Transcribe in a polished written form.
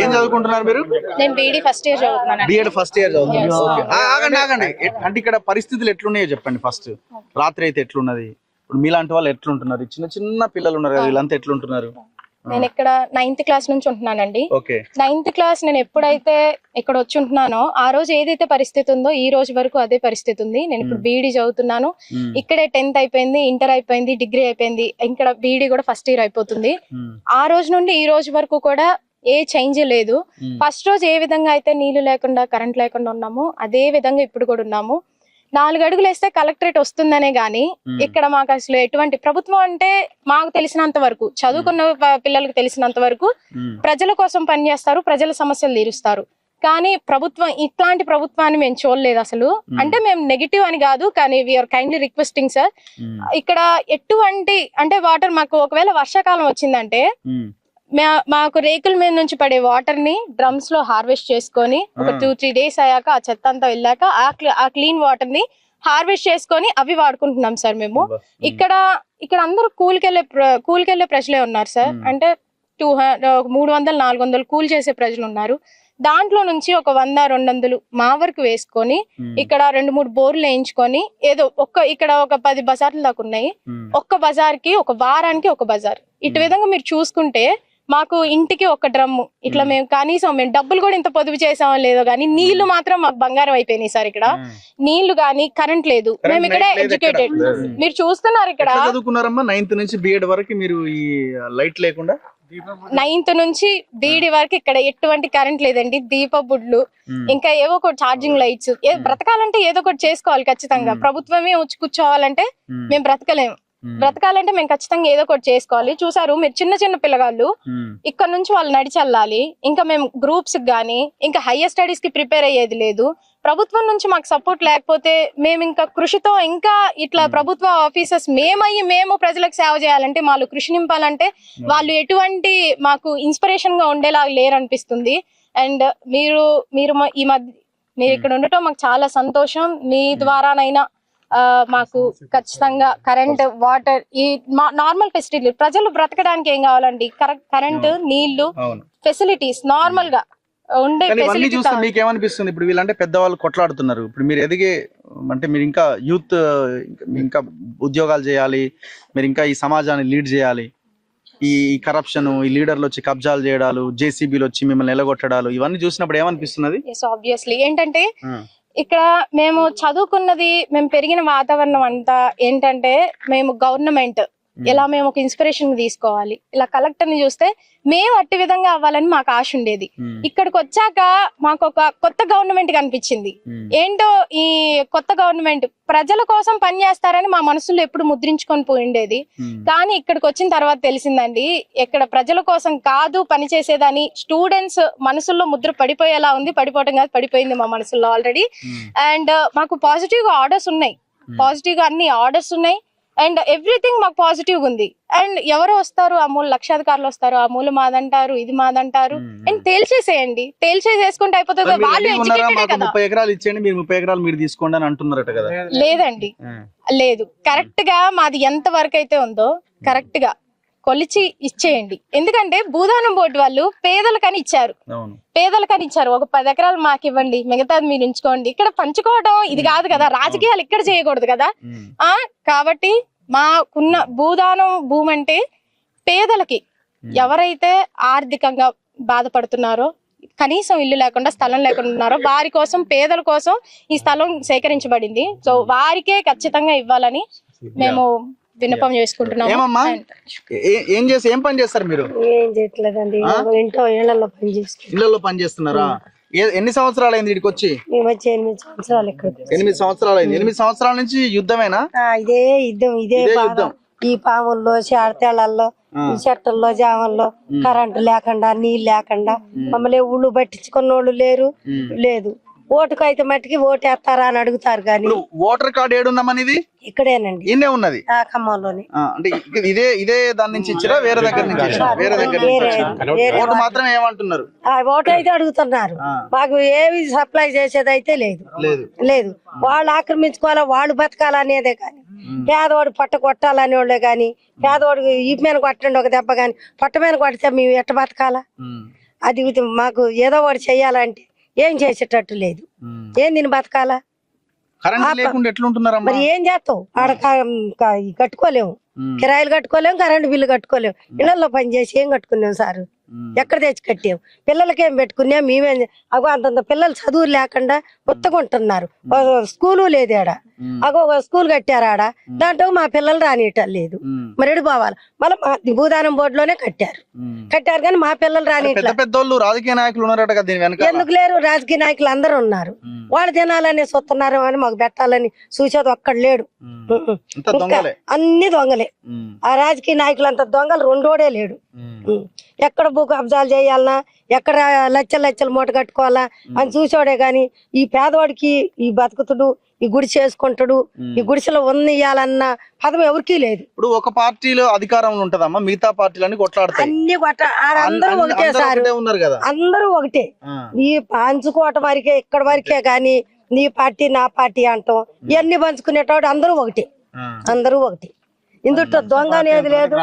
ఏం చదువుకుంటున్నారు మీరు? నేను బీఈడి ఫస్ట్ ఇయర్ చదువుతున్నాను. బిఎడ్ ఫస్ట్ ఇయర్ చదువుతున్నారు. ఆగండి ఆగండి, అంటే ఇక్కడ పరిస్థితులు ఎట్లున్నాయో చెప్పండి. ఫస్ట్ రాత్రి అయితే ఎట్లున్నది, ఇప్పుడు మీలాంటి వాళ్ళు ఎట్లుంటున్నారు, చిన్న చిన్న పిల్లలు ఉన్నారు కదా, వీళ్ళంతా ఎట్లుంటున్నారు? నేను ఇక్కడ 9th క్లాస్ నుంచి ఉంటున్నానండి. ఓకే. 9th క్లాస్ నేను ఎప్పుడైతే ఇక్కడ వచ్చి ఉంటున్నానో ఆ రోజు ఏదైతే పరిస్థితి ఉందో ఈ రోజు వరకు అదే పరిస్థితి ఉంది. నేను ఇప్పుడు బీఈడి చదువుతున్నాను. ఇక్కడే 10th అయిపోయింది, ఇంటర్ అయిపోయింది, డిగ్రీ అయిపోయింది, ఇక్కడ బీఈడి కూడా ఫస్ట్ ఇయర్ అయిపోతుంది. ఆ రోజు నుండి ఈ రోజు వరకు కూడా ఏ చేంజ్ లేదు. ఫస్ట్ రోజు ఏ విధంగా అయితే నీళ్లు లేకుండా కరెంట్ లేకుండా ఉన్నామో అదే విధంగా ఇప్పుడు కూడా ఉన్నాము. 4 అడుగులు వేస్తే కలెక్టరేట్ వస్తుందనే గానీ ఇక్కడ మాకు అసలు ఎటువంటి ప్రభుత్వం అంటే మాకు తెలిసినంత వరకు, చదువుకున్న పిల్లలకు తెలిసినంత వరకు ప్రజల కోసం పనిచేస్తారు, ప్రజల సమస్యలు తీరుస్తారు. కానీ ప్రభుత్వం ఇట్లాంటి ప్రభుత్వాన్ని మేము చూడలేదు అసలు. అంటే మేము నెగిటివ్ అని కాదు, కానీ వీఆర్ కైండ్లీ రిక్వెస్టింగ్ సార్, ఇక్కడ ఎటువంటి అంటే వాటర్ మాకు ఒకవేళ వర్షాకాలం వచ్చిందంటే మాకు రేకుల మీద నుంచి పడే వాటర్ ని డ్రమ్స్ లో హార్వెస్ట్ చేసుకొని ఒక 2-3 డేస్ అయ్యాక ఆ చెత్త అంతా వెళ్ళాక ఆ క్లీన్ వాటర్ ని హార్వెస్ట్ చేసుకొని అవి వాడుకుంటున్నాం సార్ మేము. ఇక్కడ అందరూ కూలికెళ్లే ప్రజలే ఉన్నారు సార్. అంటే 300-400 కూల్ చేసే ప్రజలు ఉన్నారు. దాంట్లో నుంచి ఒక 100-200 మా వరకు వేసుకొని ఇక్కడ 2-3 బోర్లు వేయించుకొని ఏదో ఇక్కడ ఒక 10 బజార్లు దాకా ఉన్నాయి. ఒక్క బజార్ కి ఒక వారానికి ఒక బజార్. ఇటు విధంగా మీరు చూసుకుంటే మాకు ఇంటికి ఒక డ్రమ్ము ఇట్లా మేము కనీసం మేము డబ్బులు కూడా ఇంత పొదుపు చేసామో లేదో గానీ నీళ్లు మాత్రం మాకు బంగారం అయిపోయినాయి సార్. ఇక్కడ నీళ్లు గానీ కరెంట్ లేదు. మేము ఇక్కడ ఎడ్యుకేటెడ్, మీరు చూస్తున్నారు ఇక్కడ. చదువుకున్నారమ్మా 9th నుంచి బిఎడ్ వరకు మీరు ఈ లైట్ లేకుండా? 9th నుంచి బీఈడి వరకు ఇక్కడ ఎటువంటి కరెంట్ లేదండి. దీప బుడ్లు ఇంకా ఏవో ఒకటి ఛార్జింగ్ లైట్స్. బ్రతకాలంటే ఏదో ఒకటి చేసుకోవాలి ఖచ్చితంగా. ప్రభుత్వమే వచ్చి కూర్చోవాలంటే మేము బ్రతకలేము. బ్రతకాలంటే మేము ఖచ్చితంగా ఏదో ఒకటి చేసుకోవాలి. చూసారు మీరు, చిన్న చిన్న పిల్లగాళ్ళు ఇక్కడ నుంచి వాళ్ళు నడిచి వెళ్ళాలి. ఇంకా మేము గ్రూప్స్ గానీ ఇంకా హైయర్ స్టడీస్ కి ప్రిపేర్ అయ్యేది లేదు. ప్రభుత్వం నుంచి మాకు సపోర్ట్ లేకపోతే మేము ఇంకా కృషితో ఇంకా ఇట్లా ప్రభుత్వ ఆఫీసర్స్ మేము ప్రజలకు సేవ చేయాలంటే వాళ్ళు కృషి నింపాలంటే వాళ్ళు ఎటువంటి మాకు ఇన్స్పిరేషన్ గా ఉండేలాగా లేరనిపిస్తుంది. అండ్ మీరు ఈ మధ్య మీరు ఇక్కడ ఉండటం మాకు చాలా సంతోషం. మీ ద్వారానైనా మాకు ఖచ్చితంగా కరెంట్, వాటర్, ఈ నార్మల్ ఫెసిలిటీ ప్రజలు బ్రతకడానికి ఏం కావాలండి? కరెంట్, నీళ్లు, ఫెసిలిటీస్ నార్మల్ గా ఉండే ఫెసిలిటీస్. మీకేమనిపిస్తుంది ఇప్పుడు వీళ్ళంటే పెద్దవాళ్ళు కొట్లాడుతున్నారు, ఇప్పుడు మీరు ఎదిగే అంటే మీరు ఇంకా యూత్ ఇంకా ఉద్యోగాలు చేయాలి, మీరు ఇంకా ఈ సమాజాన్ని లీడ్ చేయాలి, ఈ కరప్షన్, ఈ లీడర్లు వచ్చి కబ్జాలు చేయడాలు, జేసీబీలు వచ్చి మిమ్మల్ని ఎలగొట్టడాలు, ఇవన్నీ చూసినప్పుడు ఏమనిపిస్తున్నది? ఆబ్వియస్లీ ఏంటంటే ఇక్కడ మేము చదువుకున్నది, మేము పెరిగిన వాతావరణం అంతా ఏంటంటే మేము గవర్నమెంట్ ఇలా మేము ఒక ఇన్స్పిరేషన్ తీసుకోవాలి. ఇలా కలెక్టర్ ని చూస్తే మేము అట్టి విధంగా అవ్వాలని మాకు ఆశ ఉండేది. ఇక్కడికి వచ్చాక మాకు ఒక కొత్త గవర్నమెంట్ కనిపించింది. ఏంటో ఈ కొత్త గవర్నమెంట్ ప్రజల కోసం పనిచేస్తారని మా మనసులో ఎప్పుడు ముద్రించుకొని పోయిండేది. కానీ ఇక్కడికి వచ్చిన తర్వాత తెలిసిందండి, ఇక్కడ ప్రజల కోసం కాదు పనిచేసేదని స్టూడెంట్స్ మనసుల్లో ముద్ర పడిపోయేలా ఉంది. పడిపోవటం కాదు, పడిపోయింది మా మనసుల్లో ఆల్రెడీ. అండ్ మాకు పాజిటివ్ గా ఆర్డర్స్ ఉన్నాయి, పాజిటివ్ గా అన్ని ఆర్డర్స్ ఉన్నాయి. అండ్ ఎవ్రీథింగ్ మాకు పాజిటివ్ ఉంది. అండ్ ఎవరు వస్తారు, అమూల్ లక్షాధికారులు వస్తారు, అమూల్ మాదంటారు, ఇది మాదంటారు. అండ్ తేల్చేసేయండి, తేల్చేసేసుకుంటే అయిపోతుంది. వాళ్ళు ఎడ్యుకేటెడ్ కదా. 30 ఎకరాలు ఇచ్చేయండి, మీరు 30 ఎకరాలు మీరు తీసుకోండి అని అంటున్నారట కదా? లేదండి, లేదు. కరెక్ట్ గా మాది ఎంత వరకు అయితే ఉందో కరెక్ట్ గా కొలిచి ఇచ్చేయండి. ఎందుకంటే భూదానం బోర్డు వాళ్ళు పేదలకని ఇచ్చారు, ఒక 10 ఎకరాలు మాకు ఇవ్వండి, మిగతాది మీరు ఉంచుకోండి. ఇక్కడ పంచుకోవడం ఇది కాదు కదా, రాజకీయాలు ఇక్కడ చేయకూడదు కదా. కాబట్టి మాకున్న భూదానం భూమి అంటే పేదలకి, ఎవరైతే ఆర్థికంగా బాధపడుతున్నారో, కనీసం ఇల్లు లేకుండా స్థలం లేకుండా ఉన్నారో వారి కోసం, పేదల కోసం ఈ స్థలం సేకరించబడింది. సో వారికే ఖచ్చితంగా ఇవ్వాలని మేము విన్నపం చేసుకుంటున్నాం. ఏం పని చేస్తారు మీరు? ఏం చేయట్లేదండి, ఇళ్లలో పని చేస్తున్నారా? ఎన్ని సంవత్సరాలు అయింది ఇక్కడికి వచ్చి? 8 సంవత్సరాలు. 8 సంవత్సరాలు అయింది. 8 సంవత్సరాల నుంచి యుద్ధమేనా? ఇదే యుద్ధం. ఈ పాముల్లో, చేడతేళ్లలో, ఈ చెట్టల్లో, జామల్లో కరెంటు లేకుండా, నీళ్ళు లేకుండా మమ్మల్ని ఊళ్ళు పట్టించుకున్న వాళ్ళు లేదు. ఓటుకు అయితే మట్టికి ఓటు వేస్తారా అని అడుగుతారు. కానీ ఓటర్ కార్డు ఏడున్నామనేది ఇక్కడేనండి, ఇన్నే ఉన్నది ఖమ్మంలోనే. అంటే ఇదే దాని నుంచి ఇచ్చిరా, వేరే దగ్గర నుంచి? ఓటు మాత్రం ఏమంటున్నారు? ఓటు అయితే అడుగుతున్నారు. మాకు ఏవి సప్లై చేసేది అయితే లేదు. వాళ్ళు ఆక్రమించుకోవాలా, వాళ్ళు బతకాలనేదే కానీ పేదవాడు పట్ట కొట్టాలనే వాళ్ళే కానీ, పేదవాడు ఈ మీద కొట్టండి ఒక దెబ్బ కానీ, పొట్ట మీద కొడితే మేము ఎట్ట బతకాలా? అది మాకు ఏదో ఒకటి చెయ్యాలంటే ఏం చేసేటట్టు లేదు. ఏం దీన్ని బతకాలా? కరెంట్ లేకుండా ఎట్లుంటున్నారమ్మా? మరి ఏం చేస్తావు? ఆడ కట్టుకోలేము, కిరాయిలు కట్టుకోలేము, కరెంటు బిల్లు కట్టుకోలేము. ఇళ్లలో పని చేసి ఏం కట్టుకున్నాం సారు? ఎక్కడ తెచ్చి కట్టాం? పిల్లలకి ఏం పెట్టుకున్నాం? మేమేం అగో అంతంత పిల్లలు చదువు లేకుండా కొత్తకుంటున్నారు. స్కూలు లేదు ఆడ. అగో స్కూల్ కట్టారు ఆడ, దాంట్లో మా పిల్లలు రానియటం లేదు. మరి ఎడు పోవాలి? మళ్ళీ భూదానం బోర్డులోనే కట్టారు కానీ మా పిల్లలు రానియట్లేదు. పెద్దోళ్ళు రాజకీయ నాయకులు ఉన్నారట కదా దీని వెనక. ఎందుకు లేరు? రాజకీయ నాయకులు అందరూ ఉన్నారు. వాళ్ళు తినాలని చూస్తున్నారు అని మాకు పెట్టాలని చూసేది ఒక్కడు లేడు. అన్ని దొంగలే. ఆ రాజకీయ నాయకులు అంత దొంగలు రెండోడే లేడు. ఎక్కడ భూ కబ్జాలు చేయాలన్నా, ఎక్కడ లచ్చలు మూట కట్టుకోవాలా అని చూసాడే గాని ఈ పేదవాడికి ఈ బతుకుతుడు, ఈ గుడి చేసుకుంటాడు, ఈ గుడిసెలో ఉన్నయాలన్న పదం ఎవరికీ లేదు. ఇప్పుడు ఒక పార్టీలో అధికారంలో ఉంటదమ్మా, మిగతా పార్టీలన్నీ కొట్లాడతాయి. అన్ని అందరూ ఒకటే సార్, ఉన్నారు కదా, అందరూ ఒకటే. ఈ పంచుకోవటం వరకే, ఇక్కడ వరకే గాని నీ పార్టీ నా పార్టీ అంటాం ఇవన్నీ పంచుకునేటోడు అందరూ ఒకటే. అందరూ ఒకటి. ఇందులో దొంగ అనేది లేదు.